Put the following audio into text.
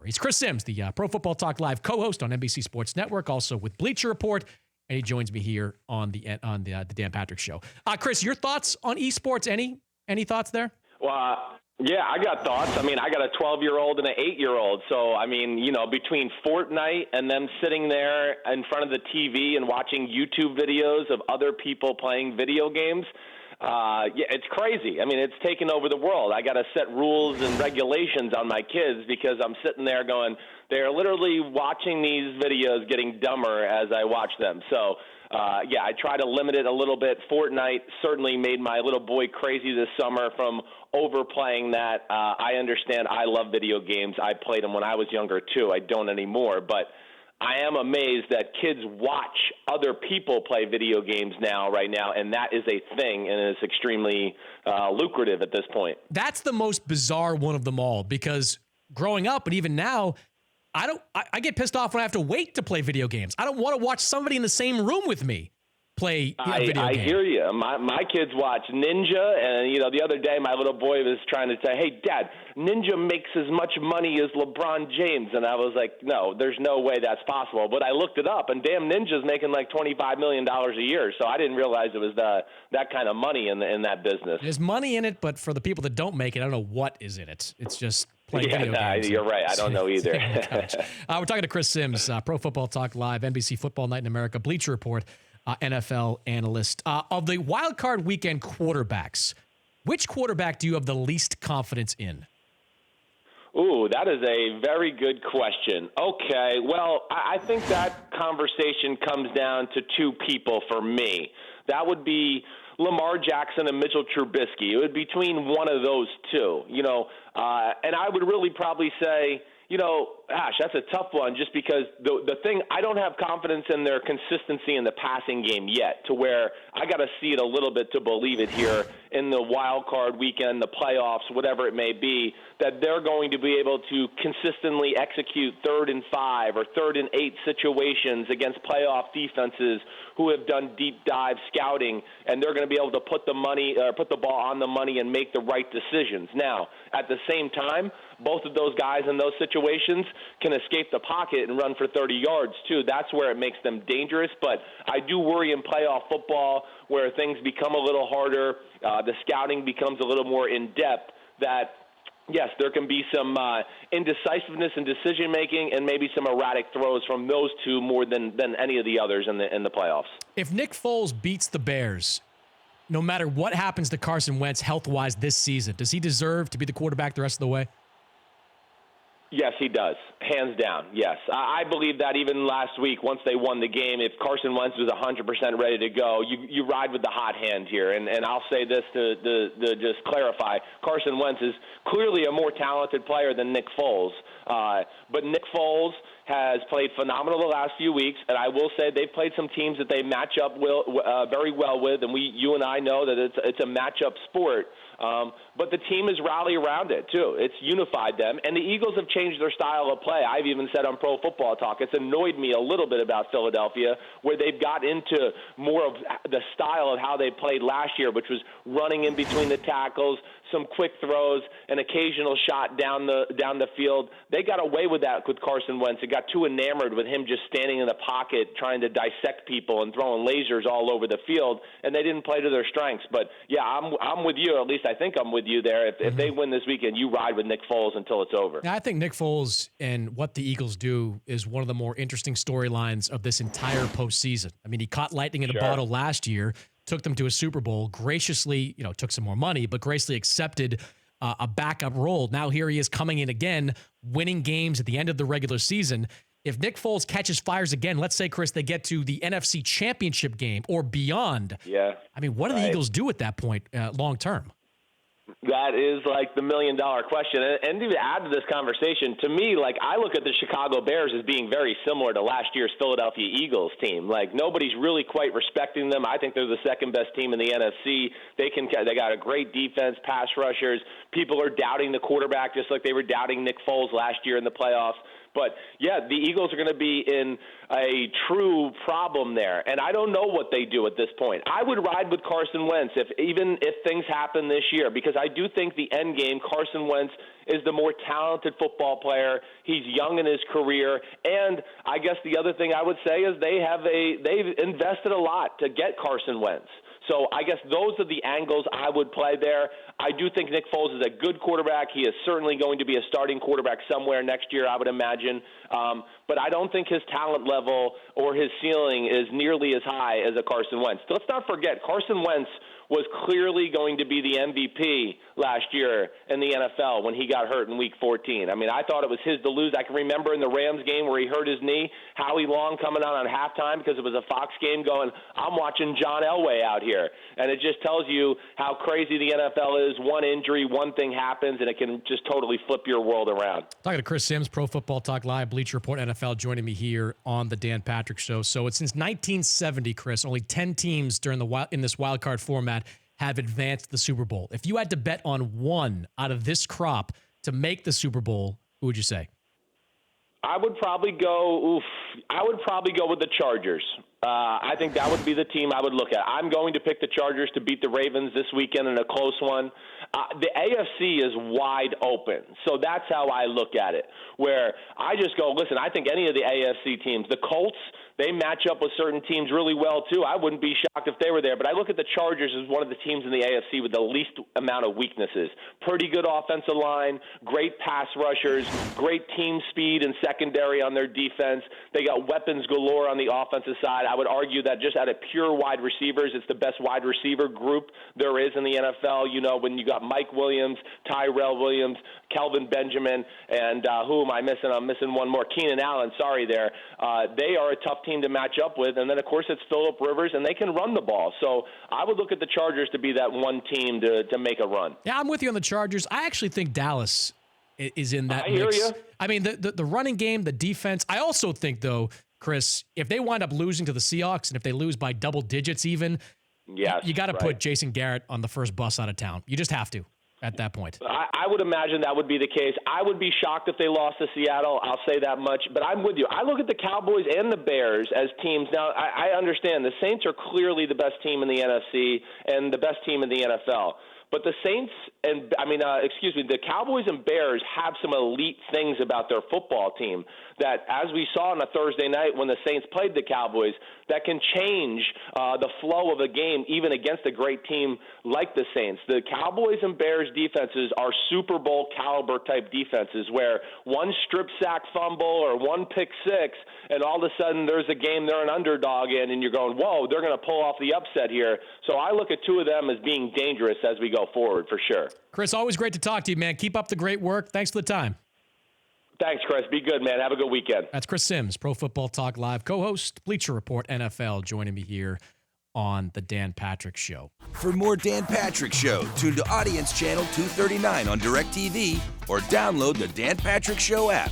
He's Chris Sims, the Pro Football Talk Live co-host on NBC Sports Network, also with Bleacher Report, and he joins me here on the Dan Patrick Show. Chris, your thoughts on esports? Any thoughts there? Well, yeah, I got thoughts. I mean, I got a 12-year-old and an 8-year-old. So, I mean, between Fortnite and them sitting there in front of the TV and watching YouTube videos of other people playing video games, it's crazy. I mean, it's taken over the world. I got to set rules and regulations on my kids because I'm sitting there going, they're literally watching these videos getting dumber as I watch them. So, I try to limit it a little bit. Fortnite certainly made my little boy crazy this summer from overplaying that. I understand. I love video games. I played them when I was younger, too. I don't anymore. But I am amazed that kids watch other people play video games right now, and that is a thing, and it's extremely lucrative at this point. That's the most bizarre one of them all, because growing up and even now, I get pissed off when I have to wait to play video games. I don't want to watch somebody in the same room with me play video games. I hear you. My kids watch Ninja, and the other day my little boy was trying to say, "Hey, Dad, Ninja makes as much money as LeBron James," and I was like, "No, there's no way that's possible." But I looked it up, and damn, Ninja's making like $25 million a year, so I didn't realize it was that kind of money in that business. There's money in it, but for the people that don't make it, I don't know what is in it. It's just playing video games. You're right. I don't know either. We're talking to Chris Sims, Pro Football Talk Live, NBC Football Night in America, Bleacher Report, NFL analyst. Of the wild card weekend quarterbacks, which quarterback do you have the least confidence in? Ooh, that is a very good question. Okay, well, I think that conversation comes down to two people for me. That would be Lamar Jackson and Mitchell Trubisky. It would be between one of those two, and I would really probably say, that's a tough one just because the thing, I don't have confidence in their consistency in the passing game yet, to where I got to see it a little bit to believe it here in the wild card weekend, the playoffs, whatever it may be, that they're going to be able to consistently execute 3rd and 5 or 3rd and 8 situations against playoff defenses who have done deep dive scouting, and they're going to be able to put the ball on the money and make the right decisions. Now, at the same time, both of those guys in those situations can escape the pocket and run for 30 yards, too. That's where it makes them dangerous. But I do worry in playoff football where things become a little harder, the scouting becomes a little more in-depth, that, yes, there can be some indecisiveness in decision-making and maybe some erratic throws from those two more than any of the others in the playoffs. If Nick Foles beats the Bears, no matter what happens to Carson Wentz health-wise this season, does he deserve to be the quarterback the rest of the way? Yes, he does. Hands down, yes. I believe that even last week, once they won the game, if Carson Wentz was 100% ready to go, you ride with the hot hand here. And I'll say this to just clarify. Carson Wentz is clearly a more talented player than Nick Foles. But Nick Foles has played phenomenal the last few weeks, and I will say they've played some teams that they match up very well with, and you and I know that it's a matchup sport. But the team has rallied around it, too. It's unified them. And the Eagles have changed their style of play. I've even said on Pro Football Talk, it's annoyed me a little bit about Philadelphia, where they've got into more of the style of how they played last year, which was running in between the tackles, some quick throws, an occasional shot down the field. They got away with that with Carson Wentz. It got too enamored with him just standing in the pocket trying to dissect people and throwing lasers all over the field, and they didn't play to their strengths. But, yeah, I'm with you. At least I think I'm with you there. If they win this weekend, you ride with Nick Foles until it's over. I think Nick Foles and what the Eagles do is one of the more interesting storylines of this entire postseason. I mean, he caught lightning in a bottle last year, took them to a Super Bowl, graciously, took some more money, but graciously accepted a backup role. Now here he is coming in again, winning games at the end of the regular season. If Nick Foles catches fires again, let's say, Chris, they get to the NFC Championship game or beyond. Yeah. I mean, what do the Eagles do at that point long term? That is like the million-dollar question. And to add to this conversation, to me, like, I look at the Chicago Bears as being very similar to last year's Philadelphia Eagles team. Like, nobody's really quite respecting them. I think they're the second-best team in the NFC. They got a great defense, pass rushers. People are doubting the quarterback just like they were doubting Nick Foles last year in the playoffs. But, yeah, the Eagles are going to be in a true problem there. And I don't know what they do at this point. I would ride with Carson Wentz even if things happen this year, because I do think the end game, Carson Wentz is the more talented football player. He's young in his career. And I guess the other thing I would say is they've invested a lot to get Carson Wentz. So I guess those are the angles I would play there. I do think Nick Foles is a good quarterback. He is certainly going to be a starting quarterback somewhere next year, I would imagine. But I don't think his talent level or his ceiling is nearly as high as a Carson Wentz. Let's not forget, Carson Wentz was clearly going to be the MVP last year in the NFL when he got hurt in Week 14. I mean, I thought it was his to lose. I can remember in the Rams game where he hurt his knee, Howie Long coming out on halftime because it was a Fox game going, I'm watching John Elway out here. And it just tells you how crazy the NFL is. One injury, one thing happens, and it can just totally flip your world around. Talking to Chris Sims, Pro Football Talk Live, Bleacher Report NFL, joining me here on the Dan Patrick Show. So it's since 1970, Chris, only 10 teams in this wild card format have advanced to the Super Bowl. If you had to bet on one out of this crop to make the Super Bowl, who would you say? I would probably go with the Chargers. I think that would be the team I would look at. I'm going to pick the Chargers to beat the Ravens this weekend in a close one. The AFC is wide open, so that's how I look at it, where I just go, listen, I think any of the AFC teams, the Colts, they match up with certain teams really well, too. I wouldn't be shocked if they were there. But I look at the Chargers as one of the teams in the AFC with the least amount of weaknesses. Pretty good offensive line, great pass rushers, great team speed and secondary on their defense. They got weapons galore on the offensive side. I would argue that just out of pure wide receivers, it's the best wide receiver group there is in the NFL. You know, when you got Mike Williams, Tyrell Williams, Kelvin Benjamin, and who am I missing? I'm missing one more. Keenan Allen, sorry there. They are a tough team to match up with. And then, of course, it's Phillip Rivers, and they can run the ball. So I would look at the Chargers to be that one team to make a run. Yeah, I'm with you on the Chargers. I actually think Dallas is in that mix. Hear you. I mean, the running game, the defense. I also think, though, Chris, if they wind up losing to the Seahawks and if they lose by double digits even, you got to put Jason Garrett on the first bus out of town. You just have to at that point. I would imagine that would be the case. I would be shocked if they lost to Seattle. I'll say that much. But I'm with you. I look at the Cowboys and the Bears as teams. Now, I understand the Saints are clearly the best team in the NFC and the best team in the NFL. But the Saints the Cowboys and Bears have some elite things about their football team that, as we saw on a Thursday night when the Saints played the Cowboys, that can change the flow of a game even against a great team like the Saints. The Cowboys and Bears defenses are Super Bowl caliber type defenses where one strip sack fumble or one pick six, and all of a sudden there's a game they're an underdog in, and you're going, whoa, they're going to pull off the upset here. So I look at two of them as being dangerous as we go forward for sure. Chris, always great to talk to you, man. Keep up the great work. Thanks for the time. Thanks, Chris. Be good, man. Have a good weekend. That's Chris Sims, Pro Football Talk Live, co-host, Bleacher Report NFL, joining me here on the Dan Patrick Show. For more Dan Patrick Show, tune to Audience Channel 239 on DirecTV or download the Dan Patrick Show app.